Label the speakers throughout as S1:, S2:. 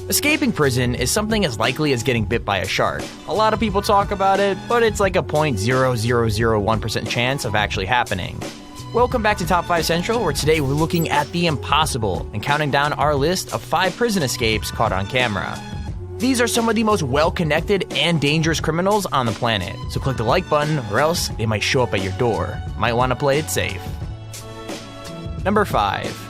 S1: Escaping prison is something as likely as getting bit by a shark. A lot of people talk about it, but it's like a 0.0001% chance of actually happening. Welcome back to Top 5 Central, where today we're looking at the impossible and counting down our list of 5 prison escapes caught on camera. These are some of the most well-connected and dangerous criminals on the planet, so click the like button or else they might show up at your door. Might want to play it safe. Number 5.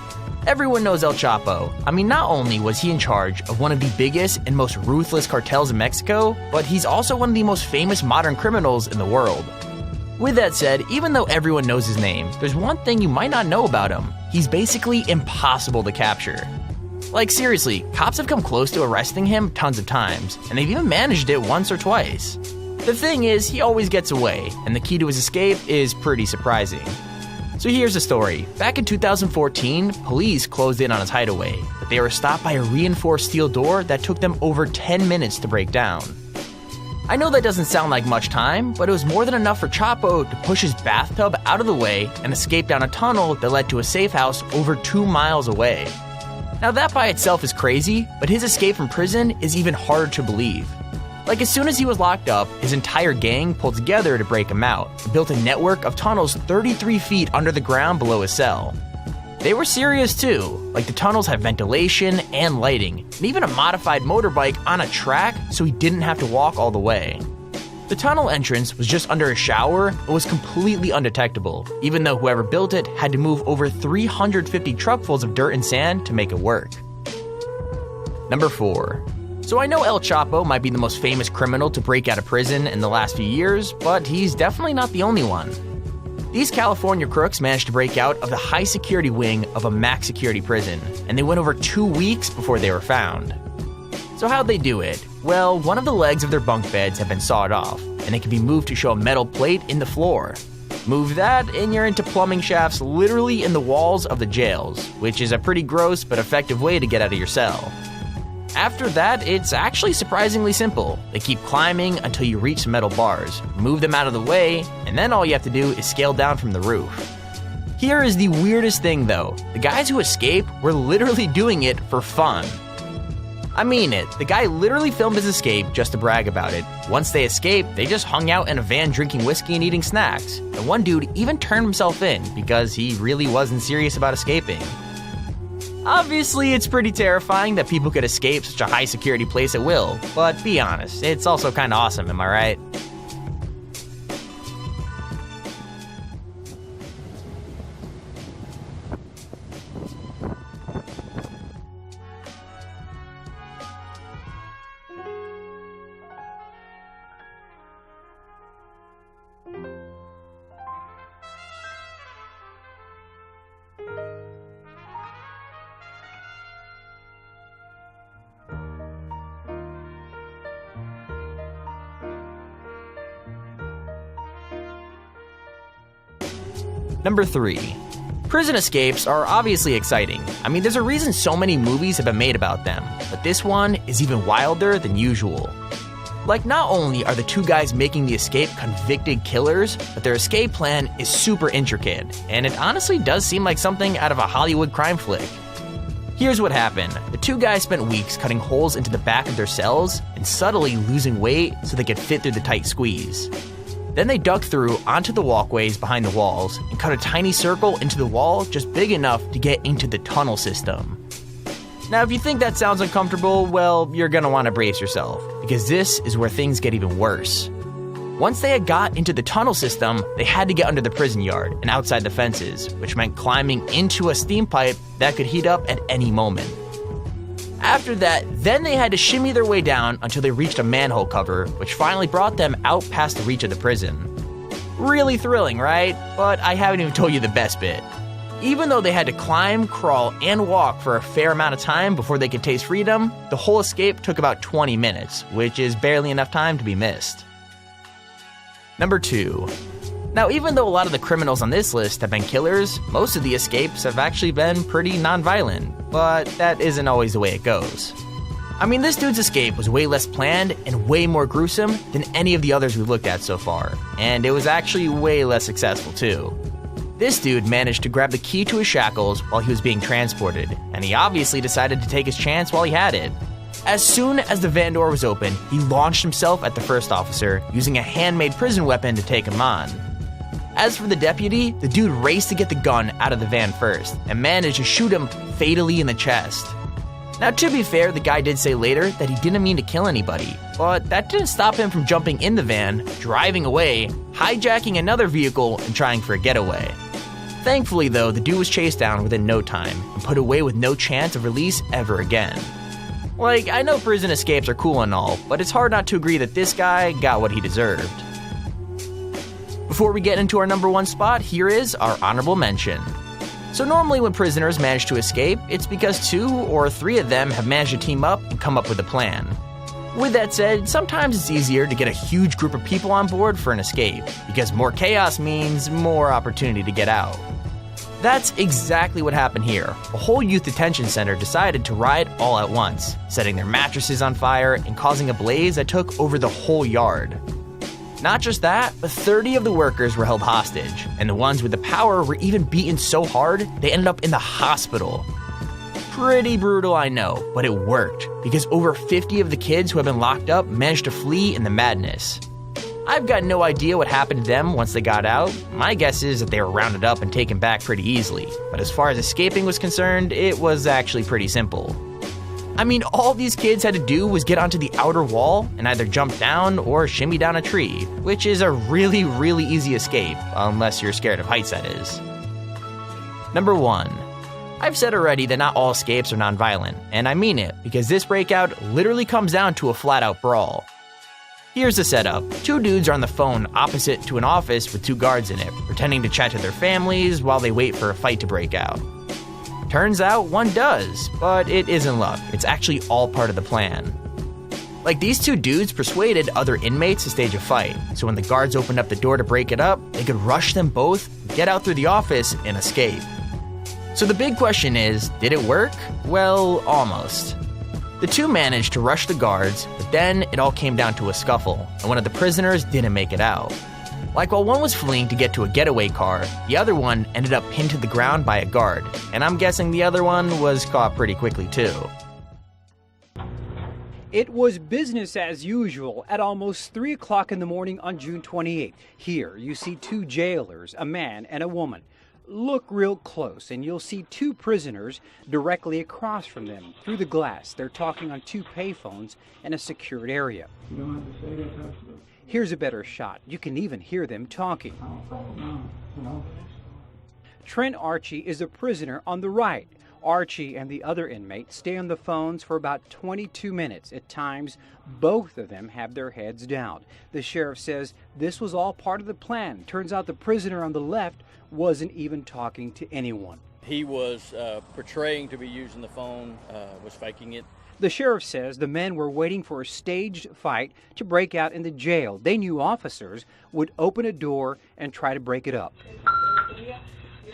S1: Everyone knows El Chapo. I mean, not only was he in charge of one of the biggest and most ruthless cartels in Mexico, but he's also one of the most famous modern criminals in the world. With that said, even though everyone knows his name, there's one thing you might not know about him. He's basically impossible to capture. Like seriously, cops have come close to arresting him tons of times, and they've even managed it once or twice. The thing is, he always gets away, and the key to his escape is pretty surprising. So here's the story. Back in 2014, police closed in on his hideaway, but they were stopped by a reinforced steel door that took them over 10 minutes to break down. I know that doesn't sound like much time, but it was more than enough for Chapo to push his bathtub out of the way and escape down a tunnel that led to a safe house over 2 miles away. Now that by itself is crazy, but his escape from prison is even harder to believe. Like as soon as he was locked up, his entire gang pulled together to break him out and built a network of tunnels 33 feet under the ground below his cell. They were serious too, like the tunnels had ventilation and lighting, and even a modified motorbike on a track so he didn't have to walk all the way. The tunnel entrance was just under a shower and was completely undetectable, even though whoever built it had to move over 350 truckfuls of dirt and sand to make it work. Number 4. So I know El Chapo might be the most famous criminal to break out of prison in the last few years, but he's definitely not the only one. These California crooks managed to break out of the high security wing of a max security prison, and they went over 2 weeks before they were found. So how'd they do it? Well, one of the legs of their bunk beds had been sawed off, and it can be moved to show a metal plate in the floor. Move that, and you're into plumbing shafts literally in the walls of the jails, which is a pretty gross but effective way to get out of your cell. After that, it's actually surprisingly simple. They keep climbing until you reach some metal bars, move them out of the way, and then all you have to do is scale down from the roof. Here is the weirdest thing though. The guys who escape were literally doing it for fun. I mean it, the guy literally filmed his escape just to brag about it. Once they escaped, they just hung out in a van drinking whiskey and eating snacks. And one dude even turned himself in because he really wasn't serious about escaping. Obviously, it's pretty terrifying that people could escape such a high security place at will, but be honest, it's also kinda awesome, am I right? Number 3. Prison escapes are obviously exciting. I mean, there's a reason so many movies have been made about them, but this one is even wilder than usual. Like, not only are the 2 guys making the escape convicted killers, but their escape plan is super intricate, and it honestly does seem like something out of a Hollywood crime flick. Here's what happened. The 2 guys spent weeks cutting holes into the back of their cells and subtly losing weight so they could fit through the tight squeeze. Then they dug through onto the walkways behind the walls and cut a tiny circle into the wall just big enough to get into the tunnel system. Now, if you think that sounds uncomfortable, well, you're gonna wanna brace yourself, because this is where things get even worse. Once they had got into the tunnel system, they had to get under the prison yard and outside the fences, which meant climbing into a steam pipe that could heat up at any moment. After that, then they had to shimmy their way down until they reached a manhole cover, which finally brought them out past the reach of the prison. Really thrilling, right? But I haven't even told you the best bit. Even though they had to climb, crawl, and walk for a fair amount of time before they could taste freedom, the whole escape took about 20 minutes, which is barely enough time to be missed. Number 2. Now, even though a lot of the criminals on this list have been killers, most of the escapes have actually been pretty non-violent, but that isn't always the way it goes. I mean, this dude's escape was way less planned and way more gruesome than any of the others we've looked at so far, and it was actually way less successful too. This dude managed to grab the key to his shackles while he was being transported, and he obviously decided to take his chance while he had it. As soon as the van door was open, he launched himself at the first officer, using a handmade prison weapon to take him on. As for the deputy, the dude raced to get the gun out of the van first, and managed to shoot him fatally in the chest. Now, to be fair, the guy did say later that he didn't mean to kill anybody, but that didn't stop him from jumping in the van, driving away, hijacking another vehicle, and trying for a getaway. Thankfully though, the dude was chased down within no time, and put away with no chance of release ever again. Like, I know prison escapes are cool and all, but it's hard not to agree that this guy got what he deserved. Before we get into our number 1 spot, here is our honorable mention. So normally when prisoners manage to escape, it's because 2 or 3 of them have managed to team up and come up with a plan. With that said, sometimes it's easier to get a huge group of people on board for an escape, because more chaos means more opportunity to get out. That's exactly what happened here. A whole youth detention center decided to riot all at once, setting their mattresses on fire and causing a blaze that took over the whole yard. Not just that, but 30 of the workers were held hostage, and the ones with the power were even beaten so hard they ended up in the hospital. Pretty brutal, I know, but it worked, because over 50 of the kids who have been locked up managed to flee in the madness. I've got no idea what happened to them once they got out. My guess is that they were rounded up and taken back pretty easily, but as far as escaping was concerned, it was actually pretty simple. I mean, all these kids had to do was get onto the outer wall and either jump down or shimmy down a tree, which is a really, really easy escape, unless you're scared of heights, that is. Number 1. I've said already that not all escapes are non-violent, and I mean it, because this breakout literally comes down to a flat-out brawl. Here's the setup. 2 dudes are on the phone opposite to an office with 2 guards in it, pretending to chat to their families while they wait for a fight to break out. Turns out one does, but it isn't luck. It's actually all part of the plan. Like, these 2 dudes persuaded other inmates to stage a fight, so when the guards opened up the door to break it up, they could rush them both, get out through the office, and escape. So the big question is, did it work? Well, almost. The 2 managed to rush the guards, but then it all came down to a scuffle, and one of the prisoners didn't make it out. Like, while one was fleeing to get to a getaway car, the other one ended up pinned to the ground by a guard, and I'm guessing the other one was caught pretty quickly too.
S2: It was business as usual at almost 3 o'clock in the morning on June 28th. Here you see 2 jailers, a man and a woman. Look real close and you'll see 2 prisoners directly across from them. Through the glass, they're talking on 2 payphones in a secured area.
S3: You don't have to say that.
S2: Here's a better shot. You can even hear them talking.
S3: No.
S2: Trent Archie is a prisoner on the right. Archie and the other inmate stay on the phones for about 22 minutes. At times, both of them have their heads down. The sheriff says this was all part of the plan. Turns out the prisoner on the left wasn't even talking to anyone.
S4: He was portraying to be using the phone, was faking it.
S2: The sheriff says the men were waiting for a staged fight to break out in the jail. They knew officers would open a door and try to break it up.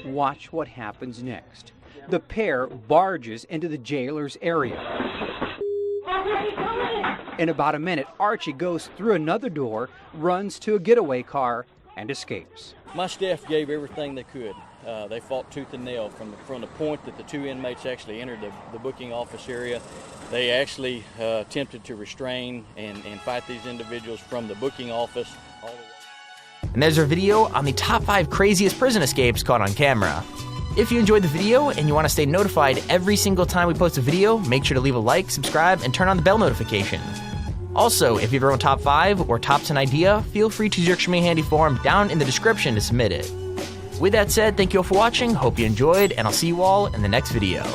S2: Watch what happens next. The pair barges into the jailer's area. In about a minute, Archie goes through another door, runs to a getaway car, and escapes.
S4: My staff gave everything they could. They fought tooth and nail from the point that the 2 inmates actually entered the booking office area. They actually attempted to restrain and fight these individuals from the booking office all the way.
S1: And there's our video on the top 5 craziest prison escapes caught on camera. If you enjoyed the video and you want to stay notified every single time we post a video, make sure to leave a like, subscribe, and turn on the bell notification. Also, if you have your own top 5 or top 10 idea, feel free to use your Extremely Handy form down in the description to submit it. With that said, thank you all for watching, hope you enjoyed, and I'll see you all in the next video.